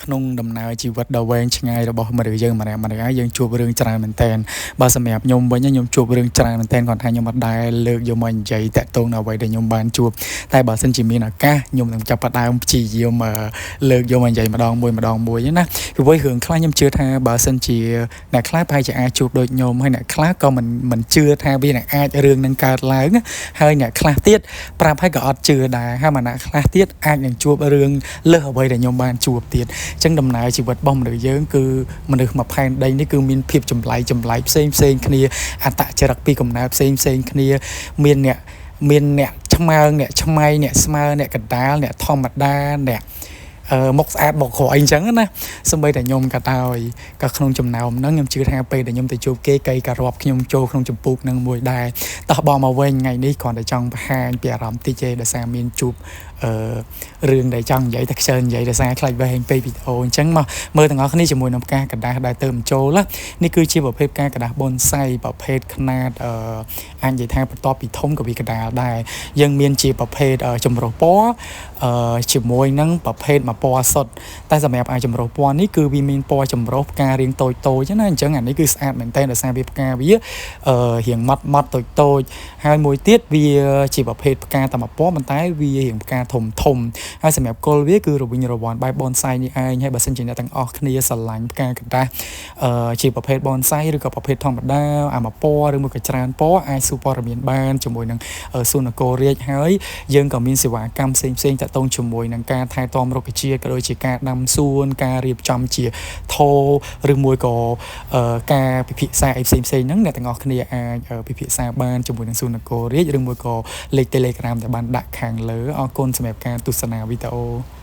ក្នុងដំណើរជីវិតដ៏វែងឆ្ងាយរបស់មនុស្សយើងម្នាក់ៗហើយយើងជួបរឿងច្រើនមែនទែនបើសម្រាប់ខ្ញុំវិញខ្ញុំជួបរឿងច្រើនមែនទែនគាត់ថាខ្ញុំអត់ដែលលើកយកមកនិយាយតាក់ទងដល់អ្វីដែលខ្ញុំបានជួបតែបើសិនជាមានឱកាសខ្ញុំនឹងចាប់ផ្ដើមព្យាយាមលើកយកមកនិយាយម្ដងមួយណាពីព្រោះរឿងខ្លះខ្ញុំជឿថាបើសិនជាអ្នកខ្លះប្រហែលជាអាចជួបដូចខ្ញុំហើយអ្នកខ្លះក៏មិនជឿថាវានឹងអាចរឿងនឹងកើតឡើងហើយអ្នកខ្លះទៀតប្រាប់ហើយក៏អត់ជឿដែរហើយអ្នកខ្លះទៀតអាចនឹងជួបរឿងលើសអ្វីដែលខ្ញុំបានជួបទៀតអញ្ចឹងដំណើរជីវិតរបស់មនុស្សយើងគឺមនុស្សមួយផែនដីនេះគឺមានភាពចម្លែកផ្សេងគ្នាអត្តចរិតពីកំណើតផ្សេងគ្នាមានអ្នកឆ្មើងអ្នកឆ្មៃអ្នកស្មើអ្នកកដាលអ្នកធម្មតាអ្នកមុខស្អាតមុខក្រោយអញ្ចឹងណាសម្បីតែខ្ញុំក៏ដោយក៏ក្នុងចំណោមហ្នឹងខ្ញុំជឿថាពេលដែលខ្ញុំទៅជួបគេក៏រាប់ខ្ញុំចូលក្នុងចម្ពោះហ្នឹងមួយដែរតោះបងមកវិញថ្ងៃនេះគ្រាន់តែចង់បង្ហាញពីអារម្មណ៍តិចទេដោយសារមានជួបរឿងដែលចង់និយាយតែខ្ជិលនិយាយដោយសារខ្លាចវែងពេកវីដេអូអញ្ចឹងមកមើលទាំងអស់គ្នាជាមួយនឹងផ្កាកដាស់ដែលទៅបញ្ចូលនេះគឺជាប្រភេទផ្កាកដាស់ប៊ុនសៃប្រភេទខ្នាតអាចនិយាយថាបន្ទាប់ពីធំក៏វាកដាលដែរយើងមានជាប្រភេទចម្រុះពណ៌ជាមួយនឹងប្រភេទមួយពណ៌សុទ្ធតែសម្រាប់ចម្រុះពណ៌នេះគឺវាមានពណ៌ចម្រុះផ្ការាងតូចណាអញ្ចឹងអានេះគឺស្អាតមែនតើដោយសារវាផ្កាវារាងម៉ត់តូចហើយមួយទៀតវាជាប្រភេទផ្កាតែមួយពណ៌ប៉ុន្តែវារាងផ្កាធំហើយសម្រាប់គល់វាគឺរវិញរវាន់បែប bonsai នេះឯងហើយបើសិនជាអ្នកទាំងអស់គ្នាស្រឡាញ់ផ្កាកដាស់ជាប្រភេទ bonsai ឬក៏ប្រភេទធម្មតាអាមួយពណ៌ឬមួយក៏ច្រើនពណ៌អាចសួរព័ត៌មានបានជាមួយនឹងសួននគររាជហើយយើងក៏មានសេវាកម្មផ្សេងតាក់ទងជាមួយនឹងការថែទាំរុក្ខជាតិក៏ដូចជាការដាំសួនការរៀបចំជាថោឬមួយក៏ការពិភាក្សាអីផ្សេងហ្នឹងអ្នកទាំងអស់គ្នាអាចពិភាក្សាបានជាមួយនឹងសួននគររាជឬមួយក៏លេខ Telegram ដែលបានដាក់ខាងលើអរគុណសម្រាប់ការទស្សនាវីដេអូ